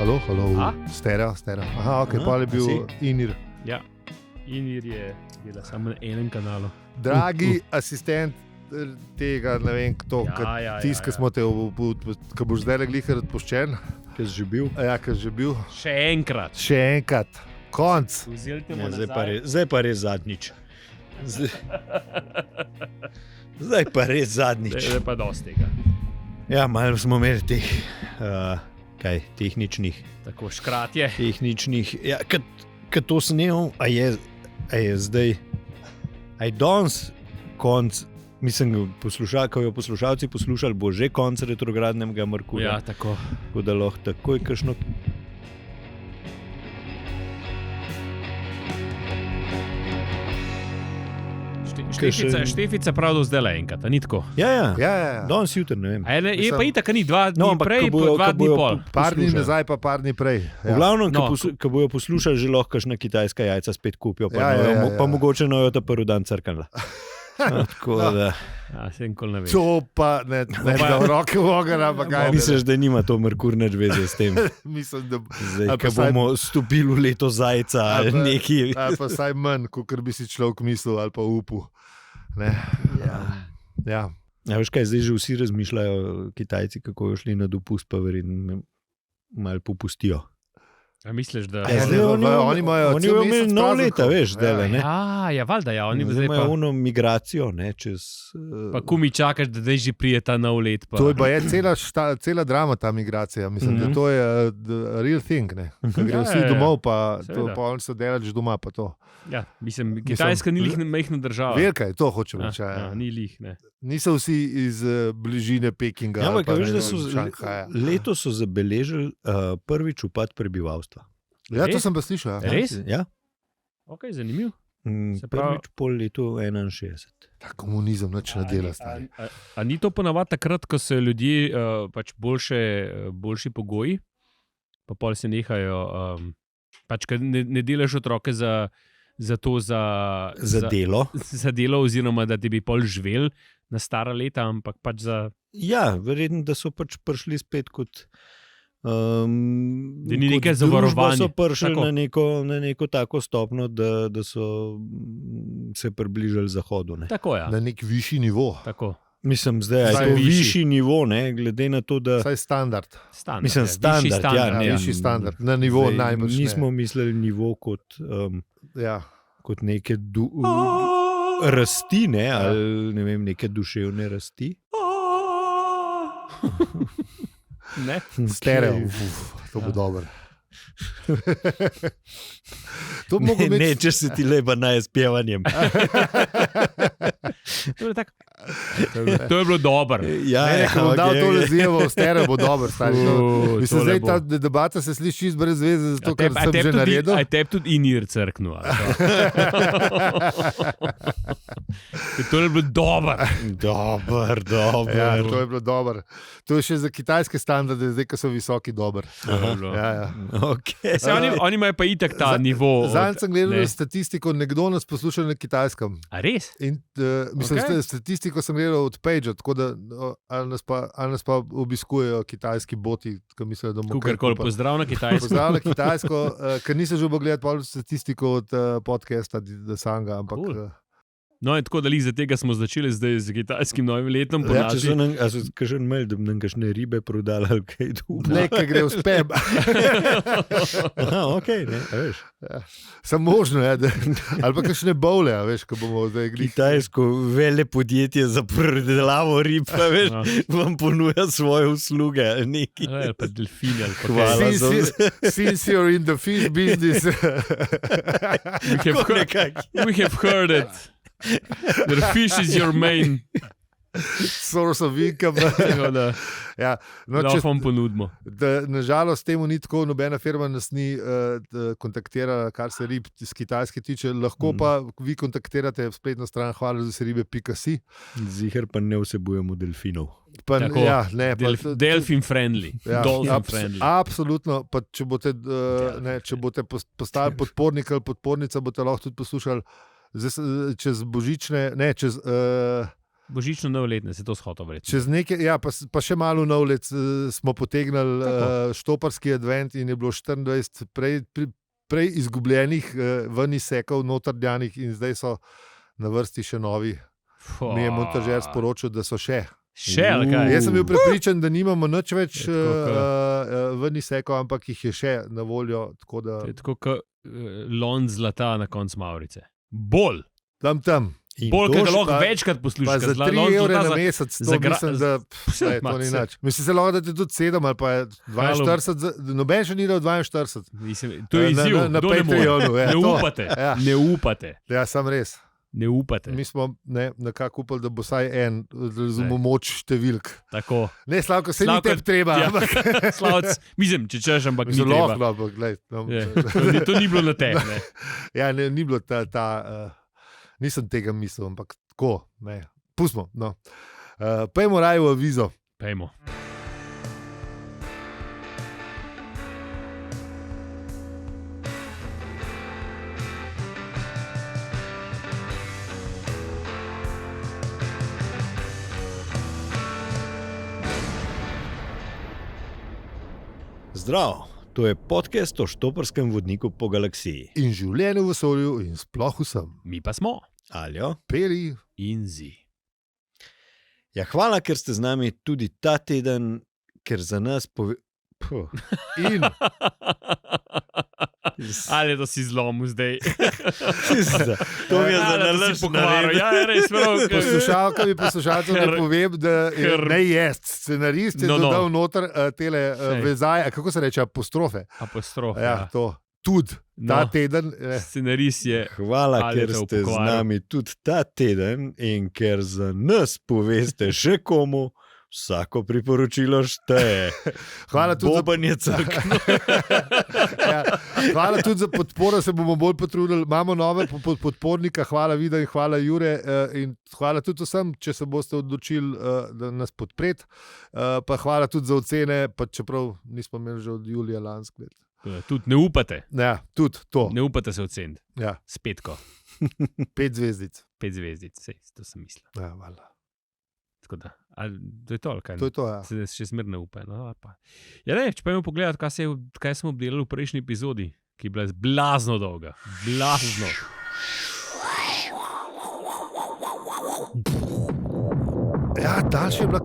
Halo, stereo. Aha, ok, pa je bil Inir. Ja, Inir je bila samo na enem kanalu. Dragi asistent tega, ne vem kdo, ki smo te, ki boš zdaj glihar odpuščen. Ki si že bil. Ja, ki si že bil. Še enkrat. Konc. Ja, zdaj pa res zadnjič. Zdaj pa res zadnjič. Zdaj pa dosti tega. Ja, malo smo imeli teh tehničnih. Tako škratje. Tehničnih. Ja, kad to snemal, a je zdaj, a je danes konc, mislim, ko jo poslušalci poslušali, bo že konc retrogradnega Merkurja. Ja, tako. Tako da lahko takoj kakšno... Štefica prav do zdaj le enkrat, ni tako? Ja. Ja. Danes jutri, ne vem. Je pa itak, ni 2 dni prej, pa 2 dni pol. Par dni nazaj, pa par dni prej. Ja. V glavnem, ko bojo poslušali, že lahko kakšna kitajska jajca spet kupijo, pa mogoče nojo ta prvi dan crknila. Tako da... Ja, se nikoli ne veš. To pa ne da v roke v ogen, ampak kaj. Misliš, da nima to Merkur nič veze s tem? Mislim, da... Zdaj, ko bomo stopili v leto zajca ali neki... Ali pa saj manj, kot bi si človek mislil ali pa upal. Ja. Ja, veš kaj, zdaj že vsi razmišljajo, Kitajci, kako jo šli na dopust, pa verjetno malo popustijo. A misliš, da... Oni imajo imeli nov leta, veš, zdaj, ne? Ja, valjda, ja. Oni zdaj imajo ono migracijo, ne, čez... Pa kumi čakaš, da zdaj že prije ta nov let, pa... To je cela drama, ta migracija. Mislim, da to je real thing, ne. Ko grejo vsi domov, pa oni so delali doma, pa to. Ja, mislim, Kitajska ni lih majhna država. Velika je, to hočem reči. Ni lih, ne. Niso vsi iz bližine Pekinga. Ja, ampak veš, da letos so zabeležili prvič upad prebivalstva. Ja, to sem pa slišal. Res? Ja. Ok, zanimiv. Prvič pol letu 61. Ta komunizem nič ne dela. A ni to ponavadi takrat, ko so ljudje pač boljši pogoji, pa pol se nehajo, pač ko ne delaš otroke za delo. Za delo, oziroma da ti bi pol živel na stara leta, ampak pač za... Ja, verjetno, da so pač prišli spet kot... da ni nekaj zavarovanja. So prišli na neko tako stopno, da so se približali zahodu. Ne? Tako, ja. Na nek višji nivo. Tako. Mislim, zdaj je to višji nivo, ne, glede na to, da... Saj standard. Mislim, standard, višji standard. Na nivo najbolj. Nismo mislili nivo kot neke rasti, ne, ali ne vem, neke duševne rasti. Ne? Stereo. To bo dobro. Ne, če se ti lepa naj s pjevanjem. To je bilo dobro. Ja, ko bom dal to lezijevo v stereo, bo dobro. Mislim, zdaj ta debata se sliši čist brez veze, zato ker sem že naredil. A tebi tudi Inir crknul. To je bilo dobro. Dobro. Ja, to je bilo dobro. To je še za kitajske standarde, zdaj, ko so visoki dober. Ja. Okay. Oni imajo pa itak ta nivo. Zanj sem gledal statistiko, nekdo nas posluša na kitajskem. A res? In statistiko sem gledal od Page, tako da ali nas pa obiskujejo kitajski boti, ki mislijo, da bomo kakorkoli. Pozdrav na kitajsko. Pozdrav na kitajsko, ker nisem že gledal statistiko od podcasta Dasanga, ampak... Cool. No, in tako da za tega smo začeli zdaj z kitajskim novim letom. Ja, če so nam kažen mail, da bi nam kakšne ribe prodali ali kaj drugo. Nekaj gre v spam. Aha, okej, ne, veš. Ja. Sam možno, ali pa kakšne bowle, veš, ko bomo zdaj glih. Kitajsko vele podjetje za predelavo rib, veš, vam ponuja svoje usluge. Neki. Ali pa delfini. Hvala za vse. Since you're in the fish business. We have heard it. The fish is your main source of income. Ja, če vam ponudimo. Nažalost, temu ni tako, nobena firma nas ni kontaktirala, kar se rib z Kitajske tiče. Lahko pa vi kontaktirate spletno stran hvala-za-ribe.si. Ziher pa ne vsebujemo delfinov. Delfin friendly. Absolutno. Pa če boste postali podpornik ali podpornica, boste lahko tudi poslušali čez božične, Božično novoletne, se to shoto verjetno. Čez nekaj, ja, pa še malo nov let smo potegnili štoparski advent in je bilo 24 prej izgubljenih ven izsekov, notrnjanih in zdaj so na vrsti še novi. Mi je montažer sporočil, da so še. Še, ali kaj? Jaz sem bil prepričan, da nimamo nič več ven izsekov, ampak jih je še na voljo. Tako da... To je tako kot lon zlata na koncu Mavrice. Bolj. Tam. Bolj, ker ga lahko večkrat poslušaš. Za 3 evre na mesec, to mislim, da to ni nič. Mislim, se lahko, da ti tudi 7 ali pa 42, noben še ni dal 42. To je izziv, na Patreonu. Ne upate, ne upate. Ja, sam res. Ne upate. Mi smo nekako upali, da bo vsaj en, razumemo moč številk. Tako. Ne, Slavko, se ni tebi treba. Ja. Slavc, mislim, če češ, ampak ni treba. Zelo, ampak glej. To ni bilo na te. Ja, ni bilo nisem tega mislil, ampak tako, ne. Pustimo, no. Pejmo raje v avizo. Pejmo. Zdravo, to je podcast o štoparskem vodniku po galaksiji. In življenju v vesolju in sploh vsem. Mi pa smo. Aljo. Peli. In zi. Ja, hvala, ker ste z nami tudi ta teden, ker za nas In ali to si zlomil zdaj? To mi je za nalaž pokvaril. Ja, res, poslušalkam in poslušalcem ne povem, da ne jest. Scenarist je dodal noter tele vezaje, kako se reče, apostrofe. Apostrofe, ja. To. Tudi ta teden. Scenarist je. Hvala, ker ste z nami tudi ta teden in ker za nas poveste še komu, vsako priporočilo šteje. Hvala tudi hvala tudi za podporo, se bomo bolj potrudili. Imamo nove podpornika, hvala Vida in hvala Jure in hvala tudi vsem, če se boste odločili, da nas podpreti. Pa hvala tudi za ocene, pa čeprav nismo imeli že od julija lansko let. Tudi ne upate. Ja, tudi to. Ne upate se oceniti. Ja. S 5. 5 zvezdic. 5 zvezdic, sej, to sem mislil. Ja, valjda. Tako da, to je to, ali kaj? To je to, ja. Se še smer ne upa. No, ja, ne, če pa imamo pogledati, kaj smo obdelali v prejšnji epizodi, ki je bila blazno dolga. Blazno. Ja, daljše je bila,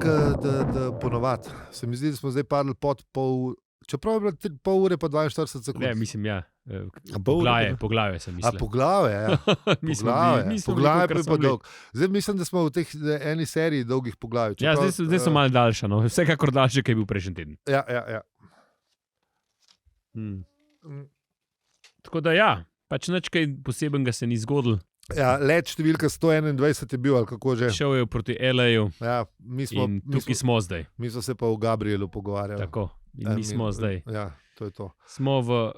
da ponovadi. Se mi zdi, da smo zdaj padli pod pol, čeprav je bilo pol ure pa 42 sekund. Ne, mislim, ja. Poglavje sem mislil. Poglavje, ja. Poglavje pa dolg. Zdaj mislim, da smo v tej eni seriji dolgih poglavij. Ja, zdaj so malo daljša, no. Vsekakor daljše, kaj je bil prejšnji teden. Ja. Tako da ja, pač nič kaj posebenega se ni zgodilo. Ja, let številka 121 je bil, ali kako že. Šel je proti LA-ju in tukaj smo zdaj. Mi smo se pa v Gabrielu pogovarjali. Tako, in mi smo zdaj. Ja, to je to. Smo v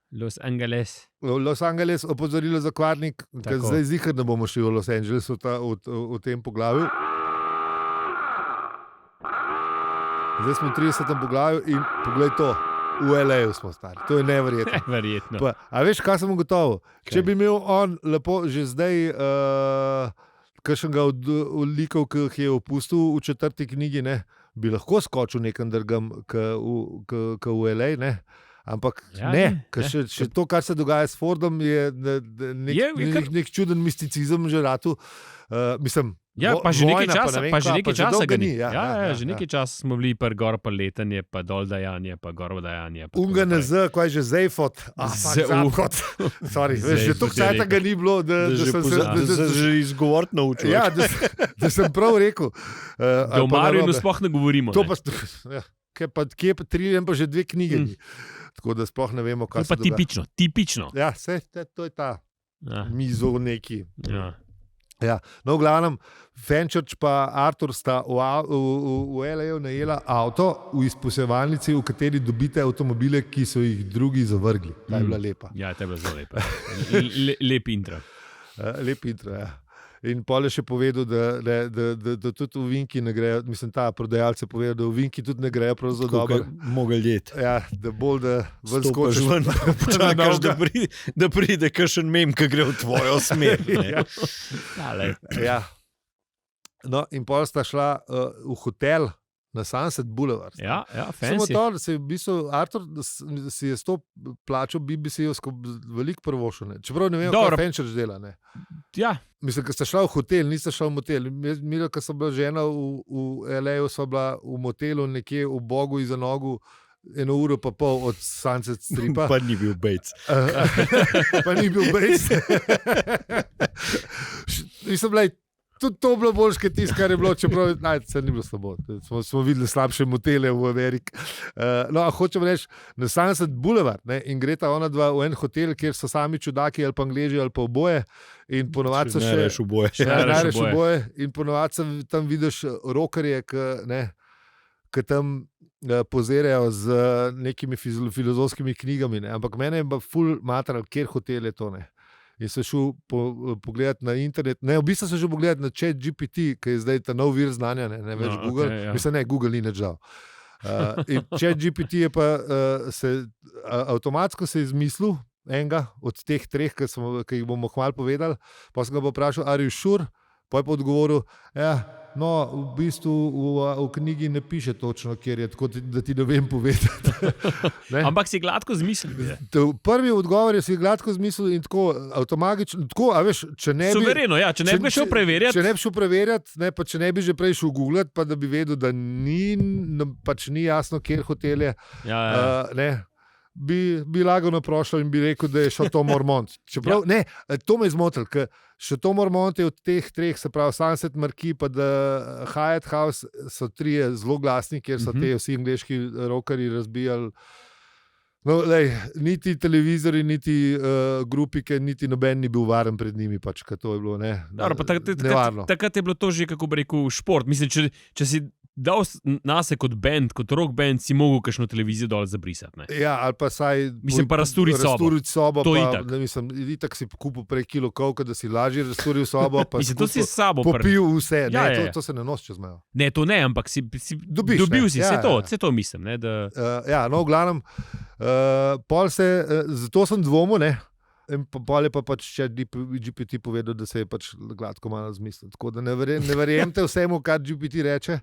Los Angeles. Los Angeles, opozorilo za kvarnik, ker zdaj zihar ne bomo šli v Los Angeles v tem poglavju. Zdaj smo v 30. poglavju in poglej to, v LA-ju smo stari. To je neverjetno. Verjetno. A veš, kaj sem ugotovil? Če bi imel on lepo že zdaj kakšnega od likov, ki jih je opustil v 4. knjigi, ne, bi lahko skočil nekam drugam v LA, ne? Ampak ja, ne, še to, kar se dogaja s Fordom, je nek čuden misticizem že ratu. Mislim, pa že nekaj časa ga ni. Ja, že nekaj časa smo bili pa gor pa letanje, pa dol dajanje, pa gor dajanje. UNGNZ, ko je že Zejfot. Sorry, že toliko časa ga ni bilo, da sem se že izgovoriti naučil. Ja, da sem prav rekel. Da o Marinu sploh ne govorimo. To pa, kje pa 3 pa že 2 knjige ni. Tako da sploh ne vemo, kaj se dogaja. Tipično. Ja, to je ta mizo neki. Ja. No, v glavnem, Fenchurch pa Arthur sta v LA-ju najela avto v izposojevalnici, v kateri dobite avtomobile, ki so jih drugi zavrgli. Ta je bila lepa. Ja, ta je bila zelo lepa. Lep intro. Lep intro, ja. In pol je še povedal, da tudi v Vinki ne grejo, mislim, ta prodajalce povedal, da v Vinki tudi ne grejo prav zelo dobro. Mogel jeti. Ja, da bolj, da skočiš ven, počakaš, da pride kakšen mem, ki gre v tvojo smer. Ja. No, in pol sta šla v hotel na Sunset Boulevard. Ja, Samo fancy. to, da se je v bistvu Artur si je s to plačo BBC-ovsko veliko prvošel. Čeprav ne vem, Dobro. kaj Fenčer dela. Ne. Ja, Mislim, da sta šla v hotel, nista šla v motel. Milo, ko sem bila žena v LA-ju, sva bila v motelu nekje v Bogu iza nogu 1 uro pa pol od Sunset Stripa. Pa ni bil Bates. Pa ni bil Bates. Mislim, da tudi to bilo boljše, kot tisto, kar je bilo, čeprav se ni bilo slabo. Smo videli slabše motele v Ameriki. No, hočem reči, na Sunset Boulevard, ne, in greta ona dva v en hotel, kjer so sami čudaki ali pa Angleži ali pa oboje. In ponovadi so še Najreš v boje. najreš oboje. In ponovadi tam vidiš rokerje, ki tam pozirajo z nekimi filozofskimi knjigami. Ne. Ampak mene je pa ful materal, kjer hotel je to. Ne. In sem šel pogledati na internet. Ne, v bistvu sem šel pogledati na ChatGPT, ki je zdaj ta nov vir znanja, ne več No, Google. okej, ja. Mislim, ne, Google ni nič žal. In ChatGPT je pa avtomatsko se izmislil enega od teh 3, ki jih bomo hmal povedali. Pa sem ga pa vprašal, are you sure? Pa je pa odgovoril, ja, no, v bistvu v knjigi ne piše točno, kjer je, tako da ti ne vem povedati. Ne? ampak si gladko zmislil. Prvi odgovor je si gladko zmislil in tako avtomatično, tako, a veš, če ne bi... Suvereno, ja, če ne bi šel preverjati. Če ne bi šel preverjati, ne, pa če ne bi že prej šel googlati, pa da bi vedel, da pač ni jasno, kjer hotel je, Ja. ne, bi lagano prošel in bi rekel, da je Chateau Marmont. Čeprav, ne, to me je zmotil, ker Chateau Marmont je od teh 3, se pravi Sunset Marquis pa Hyatt House, so 3 zelo glasni, kjer so te vsi angleški rokerji razbijali. No, lej, niti televizori, niti grupike, niti noben ni bil varen pred njimi, pač, ker to je bilo Dobro, pa nevarno. takrat je bilo to že, kako bi rekel, šport. Mislim, če si dal nase kot band, kot rock band, si mogel kakšno televizijo dol zabrisati. Ne? Ja, ali pa saj Mislim, pa razturiti sobo. sobo To pa, itak. ne, mislim, itak si kupil prej kilo kovka, da si lažje razturil sobo, pa Mislim, to si s sabo popil vse. Ja, Ne, ja. to se ne nosi čez mejo. Ne, to ne, ampak si Dobiš, dobil ne. si, Ja, vse to mislim. Ne, da... Ja, no, v glavnem, pol se, zato sem dvomil, ne. In pol je pa pač GPT povedal, da se je pač gladko malo zmislil. Tako da ne verjemite vsemu, kar GPT reče.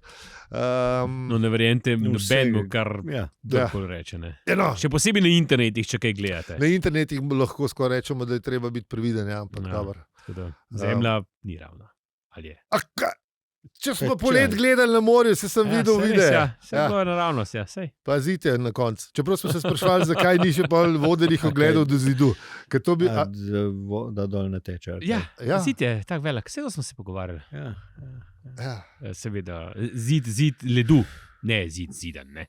No, ne verjemite nobenemu, kar Ja. kdorkoli reče. Ne. No, Še posebej na internetih, če kaj gledate. na internetih lahko skoraj rečemo, da je treba biti previden, ja, ampak Ja. dobro. Tako da Zemlja ni ravna. Ali je? Če smo Če- polet gledali na morju, se sem videl saj res, videe. Ja, vse Ja. to je naravnost, ja, sej. Pazite na koncu. Čeprav smo se sprašvali, zakaj ni še pol vodenih ogledov do zidu. Ker to bi, Da dol ne teče. ali Ja, kaj? Ja. zid je tako velik, vse to smo se pogovarjali. Ja. ja. Seveda, zid ledu, ne zid zidan. Ne.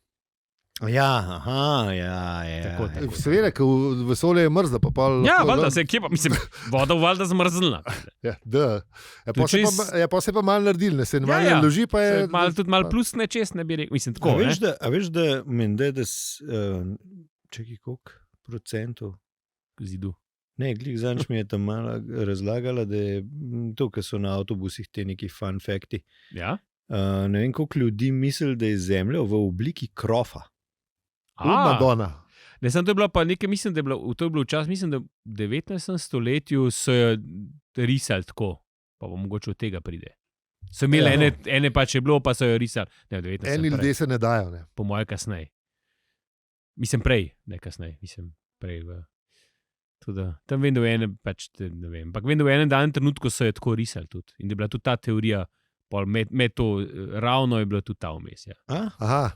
Ja, aha, ja. Tako, tako. Seveda, ker v vesolju je mrzlo. Ja, valjda, se kje pa, mislim, voda v valjda zmrznila. Ja, da. Ja, To pa se pa malo naredili, ne se ne Ja, malo ja. loži, pa je. Tudi malo plus nečest, ne bi rekel. Mislim, tako, A veš, da mende, da čekaj, koliko procentov? zidu. Ne, glih zanč mi je tam malo razlagala, da je to, kar so na avtobusih te neki fun fakti. Ja? Ne vem, koliko ljudi misli, da je Zemlja v obliki krofa. Madonna. Ne, sem to je bilo pa nekaj, mislim, da je bilo, to je bilo včasih, mislim, da v 19. stoletju so jo risali tako, pa bo mogoče od tega pride. So imeli Ja, no. ene pač je bilo, pa so jo risali. Ne, v 19. Eni prej. ljudje se ne dajo. Ne. Po mojem, kasneje. Mislim, prej, ne kasneje, mislim, prej. Tam vem, da v enem, pač, ne vem, ampak vem, da v enem danem trenutku so jo tako risali tudi. In da je bila tudi ta teorija, med to ravno je bila tudi ta vmes. Ja. Aha,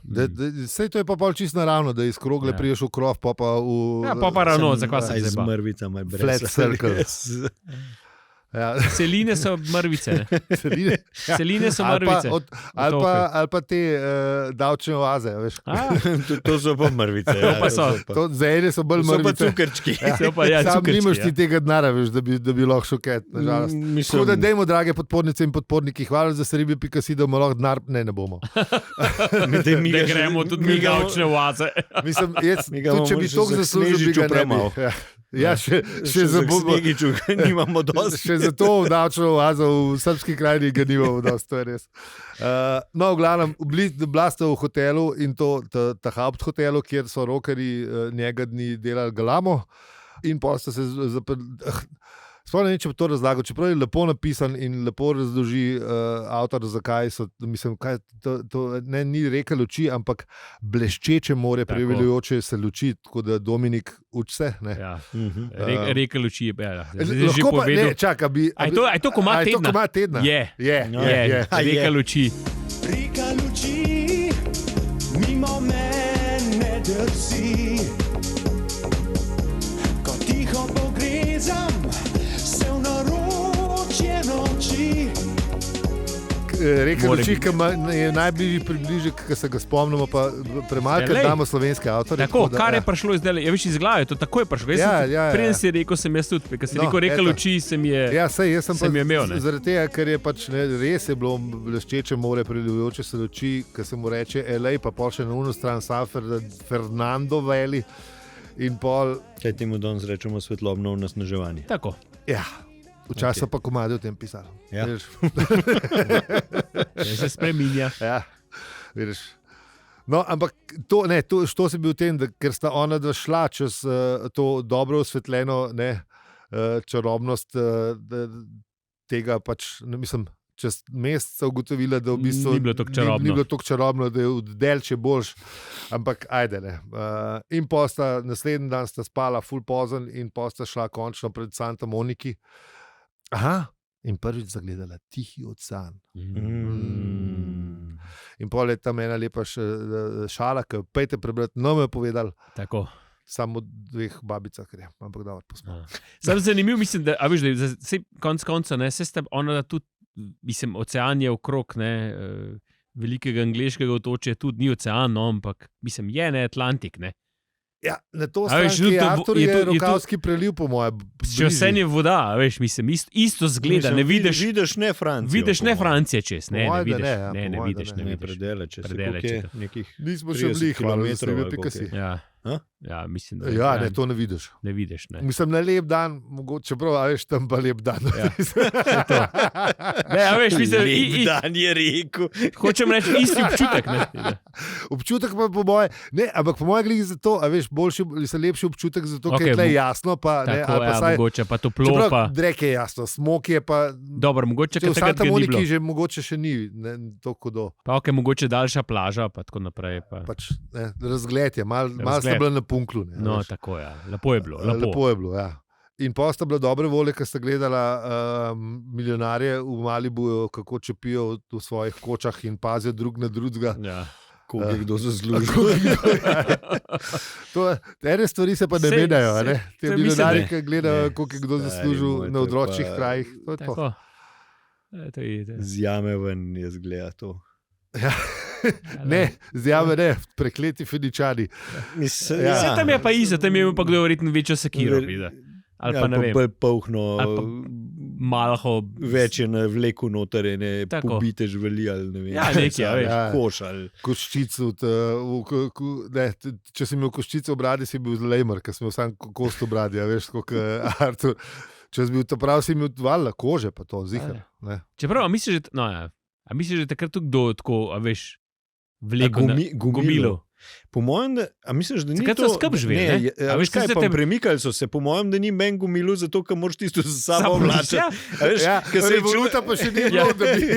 sej to je pa pol čisto naravno, da iz krogle Ja. priješ v krov, pa v. Ja, pa ravno, zakaj se Aj z zdaj? mrvicami, brez Flat circle. Ja. Seline so mrvice. Ne? Seline. Ja. Seline so Ali pa, mrvice. ali pa te davčne oaze. Veš. To so pa mrvice. To pa so. To, za ene so bolj To so pa mrvice. cukrčki. Ja. So pa, ja, Sam cukrčki, nimaš ja. ti tega denarja, veš, da bi lahko šoket. Tako da dajmo, drage podpornice in podporniki, hvala za seribijo.si, da bomo lahko denar, ne bomo. Da gremo tudi mi davčne oaze. Mislim, Mi ga tudi če bomo bi še to za zaslužil, bi Snežiču ga ne bi. premalo. Ja, še za bomo. Snegiču nimamo dosti. Še za to davčno oazo v srbski krajini ga nimamo dosti, to je res. No, v glavnem, bila sta v hotelu in to ta Haupt hotelu, kjer so rokerji njega dni delali galamo in pa sta se sploh ne vem, če bi to razlagal, čeprav je lepo napisan in lepo razloži avtor, zakaj so, mislim, kaj to ne, ni reka luči, ampak bleščeče more, Tako. preveljujoče se luči, tako da Dominik uči se. Ne. Ja. Mhm. Reka luči je, zdaj že Lahko pa, povedal. ne, čak, a A je to komad je to tedna? komad tedna? Je. No. Je. Reka je. luči. Reka luči, mimo mene drsi. Ko tiho pogrezam, se v naročje noči. Reka More luči, biti. ki je najbližji približek, ki se ga spomnimo, pa premalkrat Glej. damo slovenske avtorje. Tako, da, kar je ja. prišlo iz dela, je več iz glave, to takoj je prišlo. Preden si rekel, sem jaz tudi, ker si No, rekel, reka eto. luči, sem je. Ja, sej, jaz sem Sem jo imel, ne. zaradi tega, ker je pač ne, res je bilo bleščeče more, prelivajoče se luči, ki se mu reče LA, pa pol še na uno stran San Fernando Valley in pol, Kaj temu danes rečemo svetlobno onesnaževanje? Tako. ja, včasih pa komadi o tem pisali. Ja. Vidiš, Se spreminja. ja, vidiš. No, ampak to se bi v tem, da, ker sta ona dva šla čez to dobro osvetljeno čarobnost tega pač, ne, mislim, čez mesec ugotovila, da v bistvu Ni bilo toliko čarobno. Ni bilo toliko čarobno, da je oddelče boljš, ampak ajde ne. In pa sta naslednji dan sta spala full pozen in pa sta šla končno pred Santa Moniki. Aha, in prvič zagledala Tihi ocean. In pol je tam ena lepa šala, ki pejte prebrati, no me je povedal, Tako. samo o dveh babicah gre, ampak da odpustimo. Sam zanimiv, mislim, da, a veš, da je vse konc konca, ne, se ste ona tudi, mislim, ocean je okrog, ne, velikega angleškega otočja tudi ni ocean, no, ampak mislim, je ne Atlantik, ne. Ja, na to A veš, stranski tudi to Artur je je to- je to- Rokavski preliv, po moje. Še vse je voda, a veš, mislim, isto zgleda, ne vidiš, Vidiš ne Francijo. vidiš ne Francije čez, ne, Po ne moje, da vidiš, ne, ja, ne, po ne moje, da vidiš, ne. ne Ne, vidiš. predeleče. Predaleč, Nekih Nismo še 30 bili, hvala, da kilometrov, ste ali bili, koliko pika si. je. Ja. A? Ja, mislim, da Ja, ne, to ne vidiš. ne vidiš, ne. Mislim, na lep dan, mogoče prav, a veš, tam pa lep dan. Ja. Ne, a veš, mislim, Lep dan je rekel. hočem reči, isti občutek, ne. Občutek pa po moje, ne, ampak po moje glih zato, a veš, boljši, lepši občutek zato, ker Okej, je tle mo- jasno, pa ne, Tako, ali pa ja, saj, mogoče pa toplo, čeprav pa, drek je jasno, smok je pa, dobro, mogoče, če ker v Santa takrat ga ni bilo. Moniki že mogoče še ni, ne, toliko do, Pa ok, mogoče daljša plaža, pa tako naprej. Pa. pač, ne, razgled je, malo Razgled. sta bila na punklu. Ne, No, veš. tako je, ja. Lepo je bilo. Lepo je bilo, ja. In pa sta bila dobre volje, ker sta gledala milijonarje v Malibuju, kako čepijo v svojih kočah in pazijo drug na drugega. Ja. Koliko je kdo zaslužil. Ene stvari se pa ne Sej- menjajo. a sej- ne? Te to mislim, milijonarje, ne. ki gledajo, Ne, koliko je kdo stari zaslužil moj, na to je odročnih pa- krajih. To je to. Tako. To je. Zjame ven je zgleda to. Ne, zjame ne, prekleti Feničani. Mislim, Ja. Vse tam je pa isto, tam je imel pa kdo verjetno večjo sekiro. vidi. Ali pa ne vem, Bolj polhno, Ali pa malho. več je na vleku noter, ne Tako. pobite živali ali ne vem. Ja, nekaj, a veš. Ja. Koš ali. Koščico, če si imel koščico v bradi, si bil lejmer, ker si imel sam kost v bradi, a veš, kot Artur. Če si bil to prav, si imel valjda kože, pa to zihar. ne. Čeprav, a misliš, že, no, ja. A misliš, že takrat tudi kdo tako, a veš, vleko na gumilo. Po mojem, a misliš, da ni Takrat to... so skupaj živeli, ne? A A veš veš, kaj, kaj se pa te- premikali so se, po mojem, da ni men gumilo, zato ker moraš tisto za sabo vlačiti. Ja. A veš, Ja, ker se je revoluta pa še ni Ja. bilo, da bi...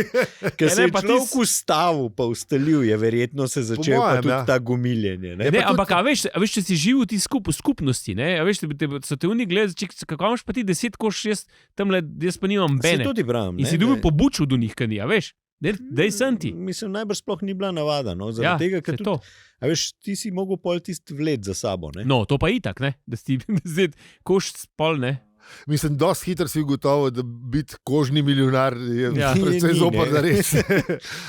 Ker se Ne, je pa človek tis- ustavil, pa ustalil, je verjetno se začel pa mojem, tudi ja. ta gumiljenje. Ne? Ne, pa ampak a veš, če si živel v skupnosti, ne, a veš, so te oni gledali, kako imaš pa ti 10 koš, jaz pa nimam Se bene. tudi pravim. In si dobil pobučil do njih, kaj ni, a veš, dej sem ti. Mislim, najbrž sploh ni bila navada. No? Ja, Zaradi tega, ker saj tudi, to. a veš, ti si mogel pol tisti vlet za sabo. Ne? No, to pa itak, ne, da si zdaj koš spol, ne. Mislim, dosti hitro si ugotovil, da biti kožni milijonar je Ja. predvsej Ni, zoprna ne. res.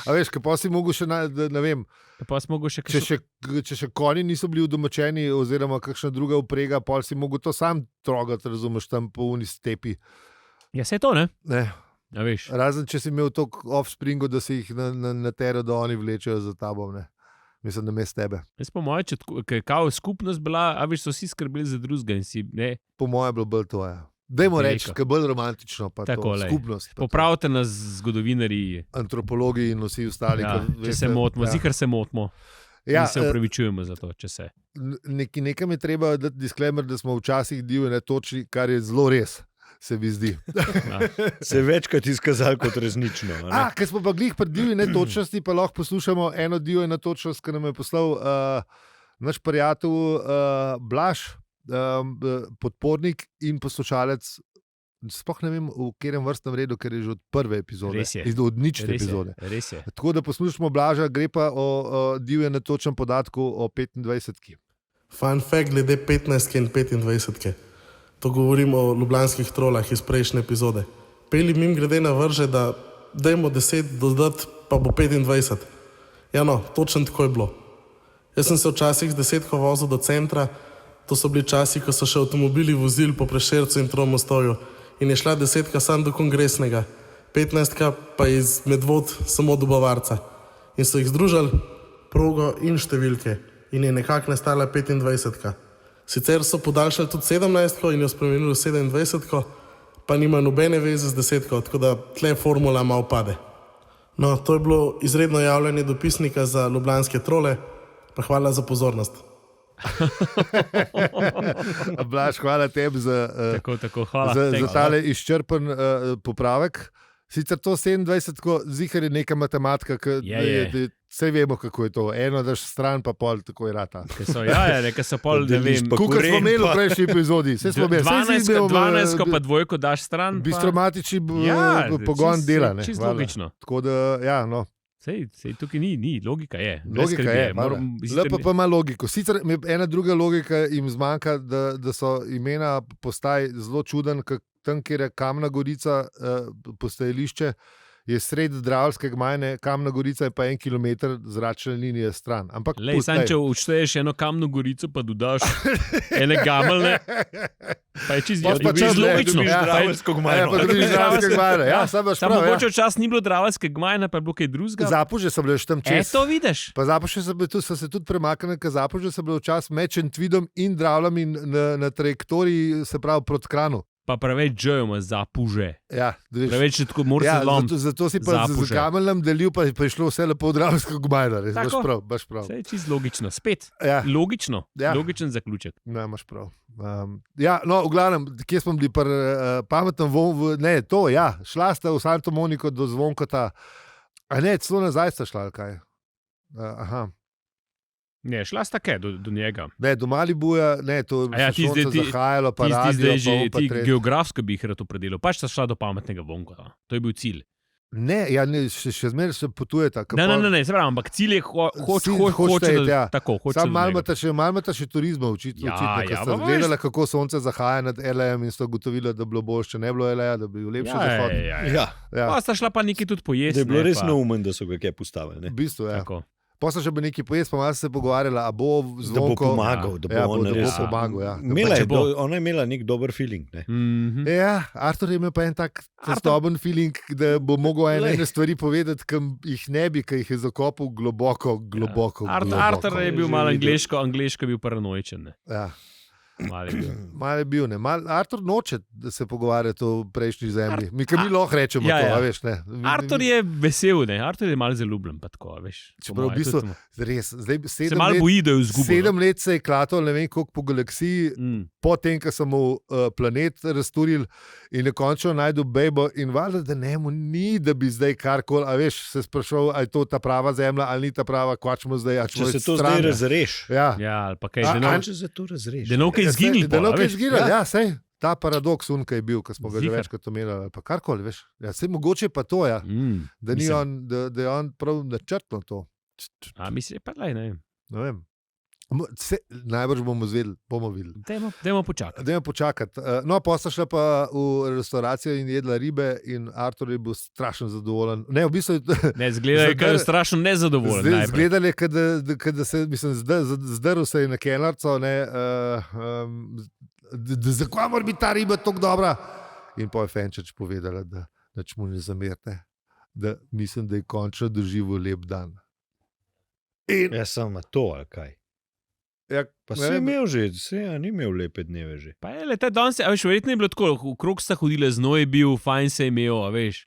A veš, kaj pa si mogel še, ne vem, Pa si mogel še če še konji niso bili udomačeni oziroma kakšna druga uprega, pol si mogel to sam trogati, razumeš, tam po uni stepi. Ja, se je to, ne, Ne. a veš. Razen, če si imel to offspringo, da si jih na tero, da oni vlečejo za tabo, ne. Mislim, da me s tebe. Jaz po mojem, ker je kao skupnost bila, a veš, so vsi skrbeli za drugega in si, ne, Po mojem je bilo bolj to, ja. Dajmo Bi reči, rekel. kaj je bolj romantično, pa Tako, to, lej. skupnost. pa to. popravite nas zgodovinarji, Antropologi in vsi ostali. ja, ker če se veste, motimo, ja. zihar se motimo. Ja, In se upravičujemo za to, če se. nekam je treba dati disclaimer, da smo včasih divji, ne točni, kar je zelo res. se mi zdi. Se je večkrat izkazalo kot resnično. a ne? Ker smo pa glih pri divji netočnosti, pa lahko poslušamo eno divjo netočnost, ki nam je poslal naš prijatelj Blaž, podpornik in poslušalec. Sploh ne vem, v katerem vrstnem redu, ker je že od prve epizode. Res je. Od nične Res je, epizode. res je. Tako da poslušamo Blaža, gre pa o divjem netočnem podatku o 25. Fun fact glede 15 in 25. To govorimo o ljubljanskih trolah iz prejšnje epizode. Peli mim grede na vrže, da dajmo 10 dodati, pa bo 25. Ja no, točno tako je bilo. Jaz sem se včasih z 10 vozil do centra, to so bili časi, ko so še avtomobili vozili po Prešercu in Tromostoju in je šla 10 sam do Kongresnega, 15 pa iz Medvod samo do Bavarca. In so jih združili progo in številke in je nekako nastala 25. Sicer so podaljšali tudi 17 in jo spremenili v 27, pa nima nobene veze z 10, tako da tle formula malo pade. No, to je bilo izredno javljanje dopisnika za ljubljanske trole, pa hvala za pozornost. Blaž, hvala tebi za, Tako, hvala. za tale izčrpen popravek. Sicer to 27, zihar je neka matematika, vse vemo, kako je to. Eno daš stran, pa pol, tako je rata. Nekaj so pol, ne vem. Kukor smo imeli v prejšnji epizodi. 12, pa dvojko daš stran. Bistromatični pogon dela. Čisto logično. Tako da, ja, no. Sej tukaj ni, logika je. Logika je, LPP ima logiko. Sicer ena druga logika jim zmanjka, da so imena postaj zelo čuden, tam, kjer je Kamna Gorica postajališče, je sred Dravske gmajne, Kamna Gorica je pa 1 kilometer zračne linije stran. Ampak če odšteješ eno Kamno Gorico, pa dodaš ene gameljne, pa je čisto logično. Dravsko gmajno. Pa dobiš Dravske gmajne. Ja, samo mogoče včasih ni bilo Dravske gmajne, pa je bilo kaj drugega. Zapuže so bile še tam čez. To vidiš. Pa Zapuže so se tudi premaknili, ker Zapuže so bile včasih med Šentvidom in Dravljami na trajektoriji, se pravi proti Kranu. Pa preveč džojoma Zapuže. Ja, preveč je tako moraš lomiti. Zato si pa z gameljnem delil, pa je šlo vse lepo v Dravsko gmajno. Baš prav. Vse je čisto logično. Spet. Ja. Logično. Ja. Logičen zaključek. Ne, imaš prav. No, v glavnem, kje smo bili pri pametnem šla sta v Santo Moniko do Zvonkota. A ne, celo nazaj sta šla, ali kaj? Aha. Ne, šla sta kaj do njega. Ne, do Malibuja, ne, to je sonce zahajalo, pa radio, ti geografsko bi jih rad opredelil. Pač sta šla do pametnega Vonkota. To je bil cilj. Ne, še zmeraj se potujeta. Ne, se pravi, ampak cilj je hoče tako. Sam malo imata še turizma očitno, ker sta gledala, kako sonce zahaja nad LA-jem in sta ugotovila, da bi bilo bolj, če ne bilo LA-ja, da bi bil lepši zahod. Ja. Pa sta šla pa nekaj tudi pojesti. Da je bilo res neumen, da so ga kaj postavili. V bistvu, ja. Pa so še bi nekaj pojesti, pa malo se pogovarjala, a bo Zvonko... Da bo pomagal, da bo on res pomagal, ja. Ona je imela nek dober feeling, ne? Ja, Artur je imel pa en tak testoben feeling, da bo mogel ene stvari povedati, ki jih ne bi, ki jih je zakopal globoko. Artur je bil malo angleško bil paranoičen, ne? Ja. Mal je bil, ne. Artur noče, da se pogovarjate o prejšnji zemlji. Mi lahko rečemo to, veš, ne. Artur je vesel, ne. Artur je malo zaljubljen, pa tako, veš. Čeprav v bistvu, res, zdaj se malo boji, da je izgubil. 7 let se je klatal, ne vem koliko po galaksiji, potem, ko so mu planet razturili in je končno najdel bejbo in valjda, da ne mu ni, da bi zdaj karkoli, a veš, se sprašal, ali je to ta prava zemlja, ali ni ta prava, kvačmo zdaj, če se to zdaj razreš. Ja, ali pa kaj, če se to razreš. Izginili, ja, sej. Ta paradoks, kaj je bil, ko smo ga že večkrat omenjali, pa karkoli, veš. Ja, sej mogoče pa to, ja, da je on prav načrtno to. Misli, pa lej, ne vem. Najbrž bomo videli. Dajmo počakati. No, pa sta šla pa v restavracijo in jedla ribe in Artur je bil strašno zadovoljen. Ne, v bistvu... Ne, zgleda je, ker je strašno nezadovoljen. Zgleda je, kada se, mislim, zdrl se je na kelnarco, ne, zakaj mora biti ta riba tako dobra? In pa je Fenčič povedala, da nič mu ne zamerite, da mislim, da je končno doživel lep dan. Ja, samo to, ali kaj? Ja, pa se je imel že, ni imel lepe dneve že. Pa je, ta danes, veš, verjetno je bilo tako, okrog sta hodila, znoj je bil, fajn se je imel, veš.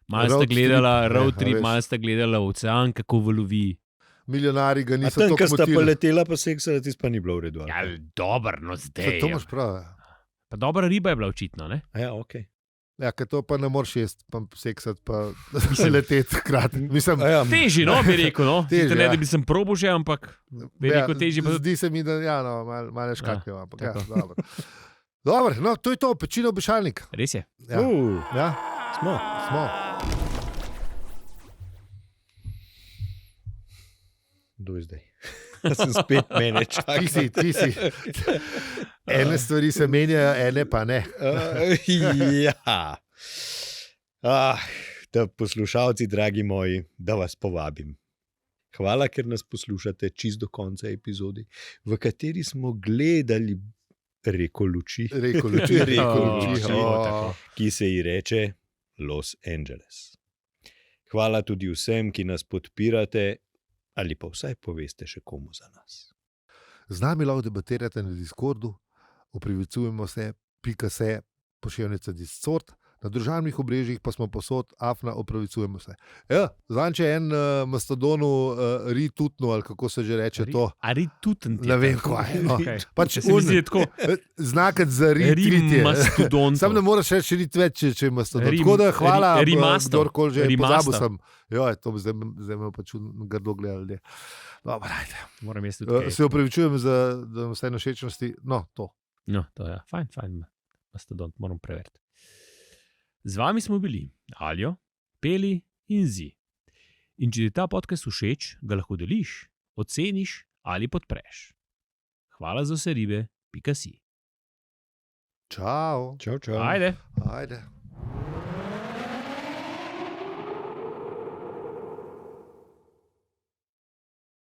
Malo sta gledala road trip, malo sta gledala ocean, kako valovi. Milijonari ga niso tako motili. A tam, ko sta pa letela pa seksala, tis pa ni bilo v redu. Ja, dobro, no zdaj. To imaš prav. Pa dobra riba je bila očitno, ne? Ja, okay. Ja, ker to pa ne moreš jesti, pa seksati, pa leteti hkrati. Mislim, Ja, Težji, no, bi rekel. No. Težji, Sicer ne, ja. da bi sem probil že, ampak veliko težji. Pa... Zdi se mi, da ja, no, malo škakljivo. Ampak ja, tako. dobro. Dobro, no, to je to, pečino obešalnik. Res je. Ja, ja, smo. smo. Kdo je zdaj? Sem spet mene čakal. Ti si. Ene stvari se menjajo, ene pa ne. Ja. Da poslušalci, dragi moji, da vas povabim. Hvala, ker nas poslušate čist do konca epizode, v kateri smo gledali reko luči, Reko luči, reko luči. tako. ki se ji reče Los Angeles. Hvala tudi vsem, ki nas podpirate ali pa vsaj poveste še komu za nas. Z nami lahko debatirate na Discordu, opravičujemo se, pošiljnica Discord, na družabnih obrežjih pa smo posod, afna, opravičujemo se. Ja, zanče en mastodonu ritutno, ali kako se že reče to. Ali tudi Ne vem, kaj je. No. Okay. Pač Se mi zdi tako. Znakat za ritritje. Mastodon. Sam ne moreš reči rit več, če ima mastodon. Rim- Tako da hvala, Rimaster. kdorkoli že, Rimaster. pozabil sem. Jo, to bi zdaj me pač grdo gledali. Dobro, ajde. Moram jaz tudi. Se upravičujem za vse našečnosti. No, to. No, to je fajn. Mastodont, moram preveriti. Z vami smo bili Aljo, Peli in Zi. In če ti ta podcast všeč, ga lahko deliš, oceniš ali podpreš. Hvala za vse ribe, pika si. Čau. Čau, čau. Ajde. Ajde.